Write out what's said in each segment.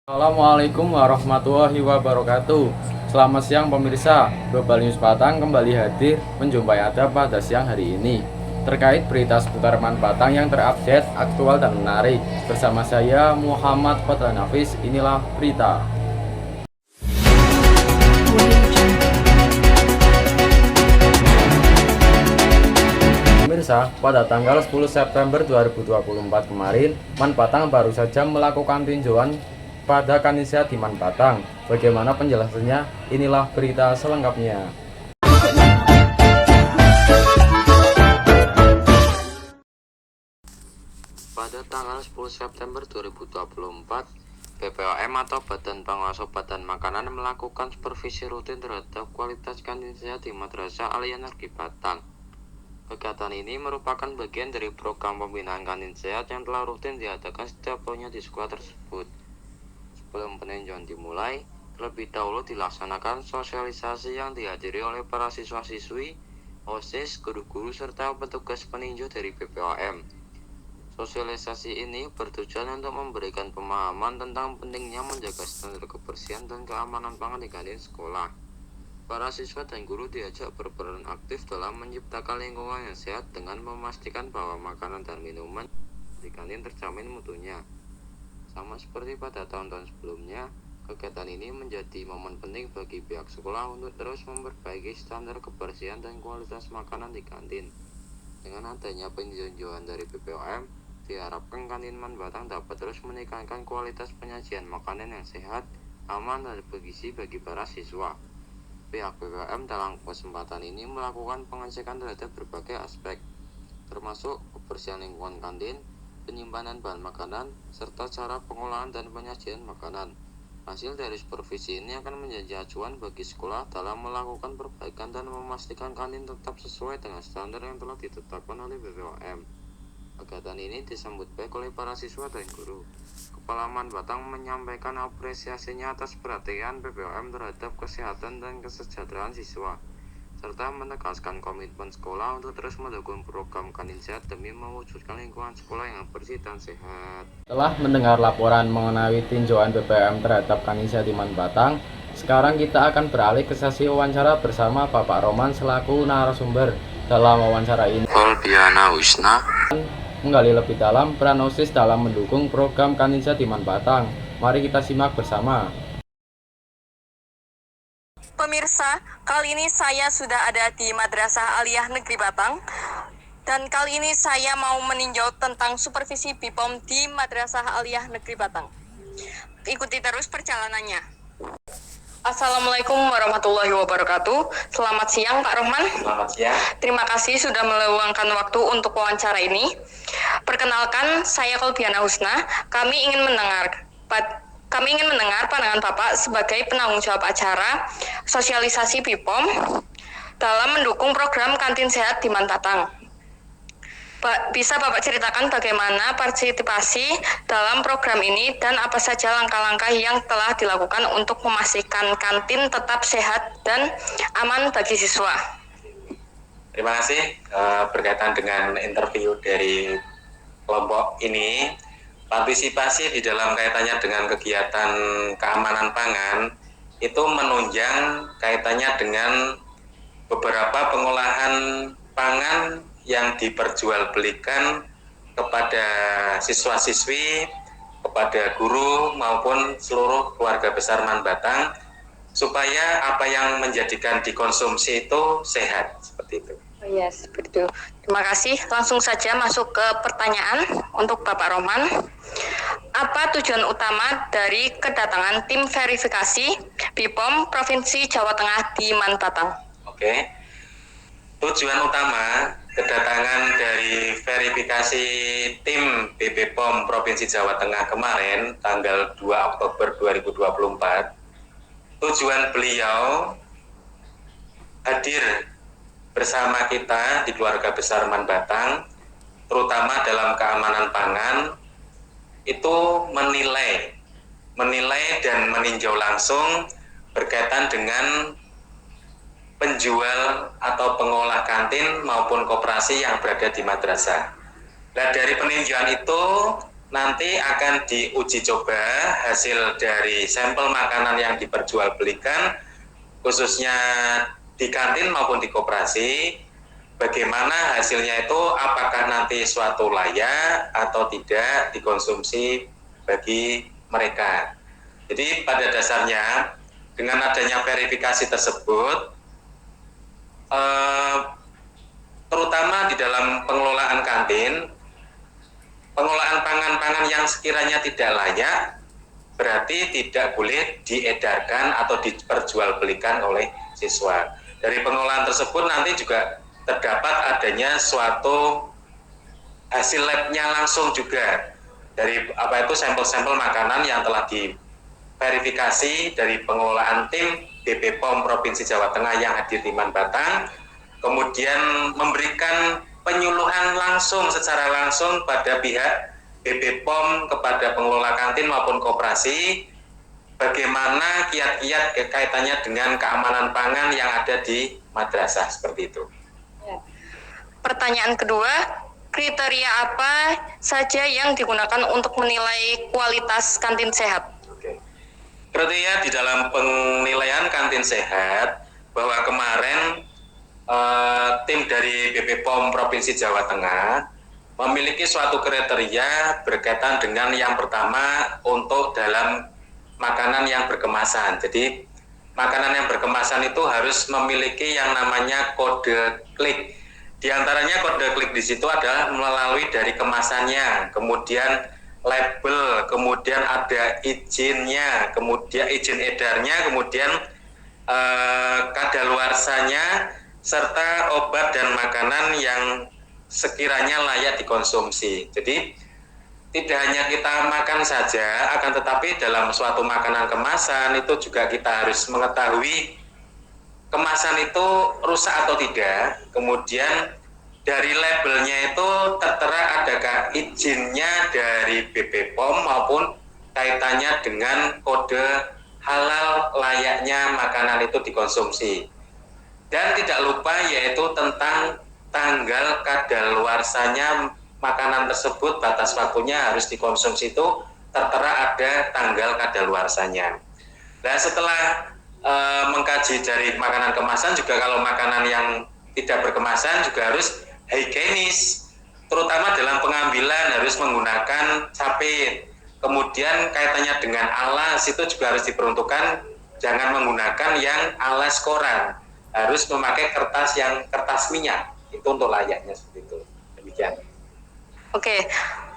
Assalamualaikum warahmatullahi wabarakatuh. Selamat siang pemirsa. Global News Batang kembali hadir menjumpai Anda pada siang hari ini terkait berita seputar Man Batang yang terupdate, aktual dan menarik. Bersama saya Muhammad Fadlan Hafiz. Inilah berita. Pemirsa, pada tanggal 10 September 2024 kemarin, Man Batang baru saja melakukan tinjauan pada Kanisa di Man Batang. Bagaimana penjelasannya? Inilah berita selengkapnya. Pada tanggal 10 September 2024, BPOM atau Badan Pengawas Obat dan Makanan melakukan supervisi rutin terhadap kualitas kantin sehat di Madrasah Aliyah Negeri Batang. Kegiatan ini merupakan bagian dari program pembinaan kantin sehat yang telah rutin diadakan setiap tahunnya di sekolah tersebut. Sebelum peninjauan dimulai, terlebih dahulu dilaksanakan sosialisasi yang dihadiri oleh para siswa-siswi, OSIS, guru-guru, serta petugas peninjau dari BPOM. Sosialisasi ini bertujuan untuk memberikan pemahaman tentang pentingnya menjaga standar kebersihan dan keamanan pangan di kantin sekolah. Para siswa dan guru diajak berperan aktif dalam menciptakan lingkungan yang sehat dengan memastikan bahwa makanan dan minuman di kantin terjamin mutunya. Sama seperti pada tahun-tahun sebelumnya, kegiatan ini menjadi momen penting bagi pihak sekolah untuk terus memperbaiki standar kebersihan dan kualitas makanan di kantin. Dengan adanya penjunjuan dari BPOM, diharapkan kantin Man Batang dapat terus meningkatkan kualitas penyajian makanan yang sehat, aman, dan bergizi bagi para siswa. Pihak BPOM dalam kesempatan ini melakukan pengecekan terhadap berbagai aspek, termasuk kebersihan lingkungan kantin, penyimpanan bahan makanan, serta cara pengolahan dan penyajian makanan. Hasil dari supervisi ini akan menjadi acuan bagi sekolah dalam melakukan perbaikan dan memastikan kantin tetap sesuai dengan standar yang telah ditetapkan oleh BPOM. Kegiatan ini disambut baik oleh para siswa dan guru. Kepala Man Batang menyampaikan apresiasinya atas perhatian BPOM terhadap kesehatan dan kesejahteraan siswa, serta menegaskan komitmen sekolah untuk terus mendukung program kantin sehat demi mewujudkan lingkungan sekolah yang bersih dan sehat. Setelah mendengar laporan mengenai tinjauan BPOM terhadap Kanisa di Man Batang, sekarang kita akan beralih ke sesi wawancara bersama Bapak Roman selaku narasumber. Dalam wawancara ini, Kolbiana Wisna menggali lebih dalam peran OSIS dalam mendukung program Kanisa di Man Batang. Mari kita simak bersama. Pemirsa, kali ini saya sudah ada di Madrasah Aliyah Negeri Batang. Dan kali ini saya mau meninjau tentang supervisi BPOM di Madrasah Aliyah Negeri Batang. Ikuti terus perjalanannya. Assalamualaikum warahmatullahi wabarakatuh. Selamat siang Pak Rohman. Selamat siang. Terima kasih sudah meluangkan waktu untuk wawancara ini. Perkenalkan, saya Kolbiana Husna. Kami ingin mendengar pandangan Bapak sebagai penanggung jawab acara sosialisasi BPOM dalam mendukung program kantin sehat di Man Batang. Bisa Bapak ceritakan bagaimana partisipasi dalam program ini dan apa saja langkah-langkah yang telah dilakukan untuk memastikan kantin tetap sehat dan aman bagi siswa? Terima kasih. Berkaitan dengan interview dari kelompok ini, partisipasi di dalam kaitannya dengan kegiatan keamanan pangan itu menunjang kaitannya dengan beberapa pengolahan pangan yang diperjualbelikan kepada siswa-siswi, kepada guru maupun seluruh keluarga besar Man Batang, supaya apa yang menjadikan dikonsumsi itu sehat, seperti itu. Yes, begitu. Terima kasih. Langsung saja masuk ke pertanyaan untuk Bapak Roman. Apa tujuan utama dari kedatangan tim verifikasi BPOM Provinsi Jawa Tengah di Man Batang? Oke. Tujuan utama kedatangan dari verifikasi tim BPOM Provinsi Jawa Tengah kemarin tanggal 2 Oktober 2024, tujuan beliau hadir bersama kita di keluarga besar Man Batang, terutama dalam keamanan pangan, itu menilai dan meninjau langsung berkaitan dengan penjual atau pengolah kantin maupun koperasi yang berada di madrasah. Nah, dari peninjauan itu nanti akan diuji coba hasil dari sampel makanan yang diperjualbelikan, khususnya di kantin maupun di koperasi. Bagaimana hasilnya itu, apakah nanti suatu layak atau tidak dikonsumsi bagi mereka. Jadi pada dasarnya dengan adanya verifikasi tersebut, terutama di dalam pengelolaan kantin, pengelolaan pangan-pangan yang sekiranya tidak layak berarti tidak boleh diedarkan atau diperjualbelikan oleh siswa. Dari pengelolaan tersebut nanti juga terdapat adanya suatu hasil labnya langsung juga dari sampel-sampel makanan yang telah diverifikasi dari pengelolaan tim BPOM Provinsi Jawa Tengah yang hadir di Batang, kemudian memberikan penyuluhan secara langsung pada pihak BPOM kepada pengelola kantin maupun koperasi bagaimana kiat-kiat kaitannya dengan keamanan pangan yang ada di madrasah seperti itu. Pertanyaan kedua, kriteria apa saja yang digunakan untuk menilai kualitas kantin sehat? Oke. Kriteria di dalam penilaian kantin sehat bahwa kemarin tim dari BPOM Provinsi Jawa Tengah memiliki suatu kriteria berkaitan dengan yang pertama untuk dalam makanan yang berkemasan. Jadi makanan yang berkemasan itu harus memiliki yang namanya kode klik. Di antaranya kode klik di situ adalah melalui dari kemasannya, kemudian label, kemudian ada izinnya, kemudian izin edarnya, kemudian kadaluarsanya, serta obat dan makanan yang sekiranya layak dikonsumsi. Jadi tidak hanya kita makan saja, akan tetapi dalam suatu makanan kemasan itu juga kita harus mengetahui kemasan itu rusak atau tidak, kemudian dari labelnya itu tertera adakah izinnya dari BPOM maupun kaitannya dengan kode halal layaknya makanan itu dikonsumsi. Dan tidak lupa yaitu tentang tanggal kadaluarsanya makanan tersebut, batas waktunya harus dikonsumsi itu tertera ada tanggal kadaluarsanya. Nah setelah mengkaji dari makanan kemasan juga, kalau makanan yang tidak berkemasan juga harus higienis, terutama dalam pengambilan harus menggunakan capit. Kemudian kaitannya dengan alas itu juga harus diperuntukkan, jangan menggunakan yang alas koran, harus memakai kertas minyak, itu untuk layaknya seperti itu. Demikian. Oke.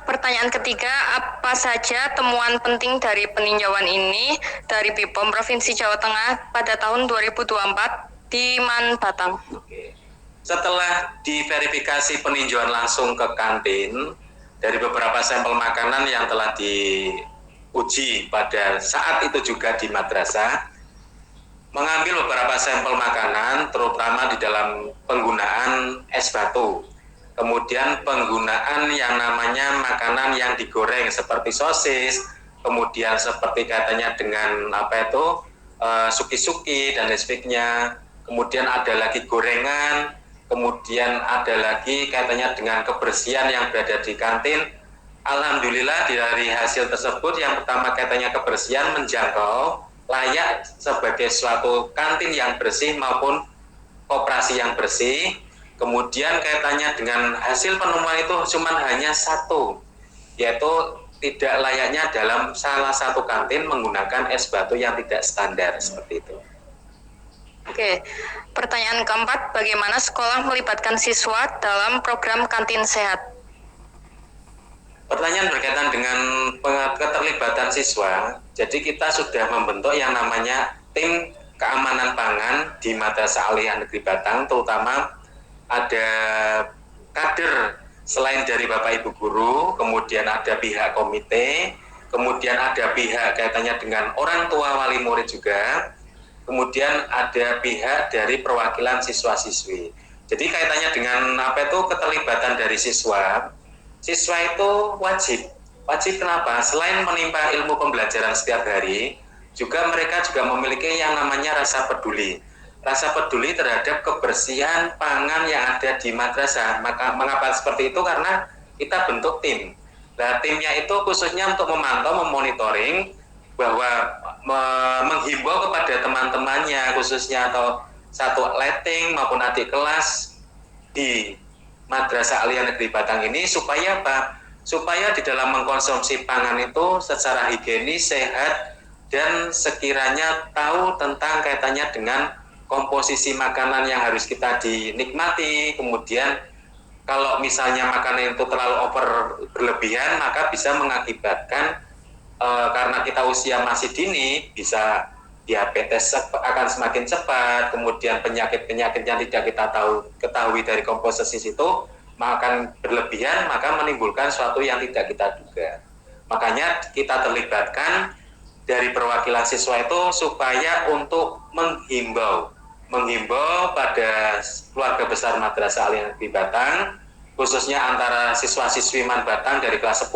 Pertanyaan ketiga, apa saja temuan penting dari peninjauan ini dari BPOM Provinsi Jawa Tengah pada tahun 2024 di Batang? Oke. Setelah diverifikasi peninjauan langsung ke kantin dari beberapa sampel makanan yang telah diuji pada saat itu juga di madrasah, mengambil beberapa sampel makanan terutama di dalam penggunaan es batu, kemudian penggunaan yang namanya makanan yang digoreng seperti sosis, kemudian seperti katanya dengan suki-suki dan lain sebagainya, kemudian ada lagi gorengan, kemudian ada lagi katanya dengan kebersihan yang berada di kantin. Alhamdulillah dari hasil tersebut yang pertama katanya kebersihan menjangkau layak sebagai suatu kantin yang bersih maupun koperasi yang bersih. Kemudian kaitannya dengan hasil penemuan itu cuma hanya satu, yaitu tidak layaknya dalam salah satu kantin menggunakan es batu yang tidak standar seperti itu. Oke, pertanyaan keempat, bagaimana sekolah melibatkan siswa dalam program kantin sehat? Pertanyaan berkaitan dengan keterlibatan siswa. Jadi kita sudah membentuk yang namanya tim keamanan pangan di Madrasah Aliyah Negeri Batang, terutama ada kader selain dari Bapak Ibu guru, kemudian ada pihak komite, kemudian ada pihak kaitannya dengan orang tua wali murid juga, kemudian ada pihak dari perwakilan siswa-siswi. Jadi kaitannya dengan keterlibatan dari siswa. Siswa itu wajib kenapa? Selain menimba ilmu pembelajaran setiap hari, juga mereka juga memiliki yang namanya rasa peduli terhadap kebersihan pangan yang ada di madrasah. Maka mengapa seperti itu? Karena kita bentuk tim. Nah, timnya itu khususnya untuk memantau, memonitoring bahwa menghimbau kepada teman-temannya khususnya atau satu letting maupun adik kelas di Madrasah Aliyah Negeri Batang ini supaya apa? Supaya di dalam mengkonsumsi pangan itu secara higienis, sehat, dan sekiranya tahu tentang kaitannya dengan komposisi makanan yang harus kita dinikmati. Kemudian kalau misalnya makanan itu terlalu over berlebihan, maka bisa mengakibatkan karena kita usia masih dini, bisa diabetes akan semakin cepat, kemudian penyakit-penyakit yang tidak kita ketahui dari komposisi itu makan berlebihan, maka menimbulkan suatu yang tidak kita duga. Makanya kita terlibatkan dari perwakilan siswa itu supaya untuk menghimbau pada keluarga besar Madrasah Aliyah Negeri Batang, khususnya antara siswa-siswi Man Batang dari kelas 10,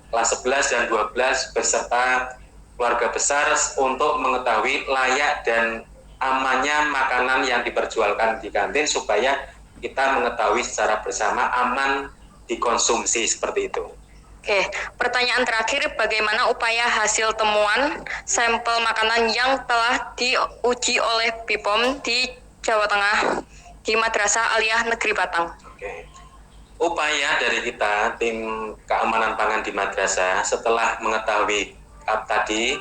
kelas 11 dan 12 beserta keluarga besar untuk mengetahui layak dan amannya makanan yang diperjualkan di kantin supaya kita mengetahui secara bersama aman dikonsumsi seperti itu. Oke, pertanyaan terakhir, bagaimana upaya hasil temuan sampel makanan yang telah diuji oleh BPOM di Jawa Tengah di Madrasah Aliyah Negeri Batang? Oke. Upaya dari kita, tim keamanan pangan di madrasah, setelah mengetahui tadi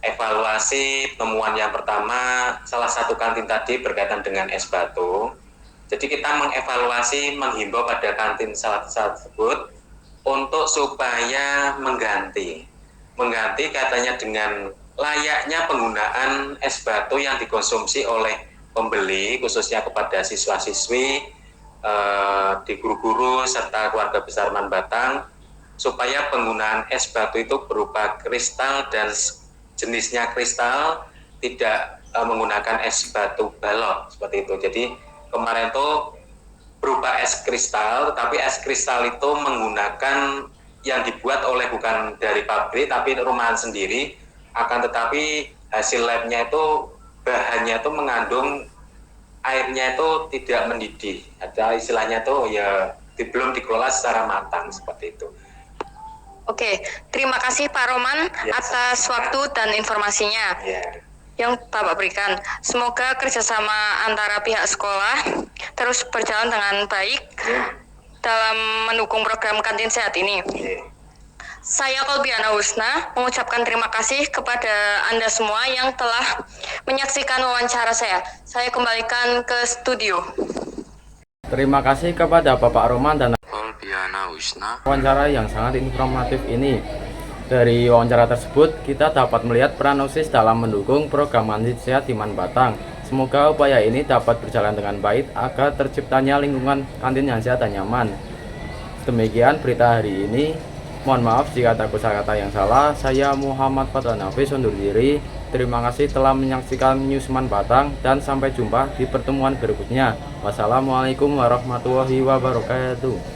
evaluasi temuan yang pertama, salah satu kantin tadi berkaitan dengan es batu. Jadi kita mengevaluasi, menghimbau pada kantin salah satu tersebut untuk supaya mengganti katanya dengan layaknya penggunaan es batu yang dikonsumsi oleh pembeli, khususnya kepada siswa-siswi, di guru-guru serta keluarga besar Man Batang, supaya penggunaan es batu itu berupa kristal dan jenisnya kristal, tidak menggunakan es batu balok seperti itu. Jadi kemarin itu berupa es kristal, tetapi es kristal itu menggunakan yang dibuat oleh bukan dari pabrik tapi rumahan sendiri, akan tetapi hasil labnya itu bahannya itu mengandung airnya itu tidak mendidih, ada istilahnya tuh ya belum dikelola secara matang seperti itu. Oke, terima kasih Pak Roman atas waktu dan informasinya yang Bapak berikan. Semoga kerjasama antara pihak sekolah terus berjalan dengan baik dalam mendukung program kantin sehat ini. Saya Kolbiana Husna mengucapkan terima kasih kepada Anda semua yang telah menyaksikan wawancara saya. Saya kembalikan ke studio. Terima kasih kepada Bapak Roman dan Kolbiana Husna. wawancara yang sangat informatif ini. Dari wawancara tersebut, kita dapat melihat peran OSIS dalam mendukung program kantin sehat di Man Batang. Semoga upaya ini dapat berjalan dengan baik agar terciptanya lingkungan kantin yang sehat dan nyaman. Demikian berita hari ini. Mohon maaf jika ada kosakata yang salah. Saya Muhammad Fathul Nafis undur diri. Terima kasih telah menyaksikan News Man Batang dan sampai jumpa di pertemuan berikutnya. Wassalamualaikum warahmatullahi wabarakatuh.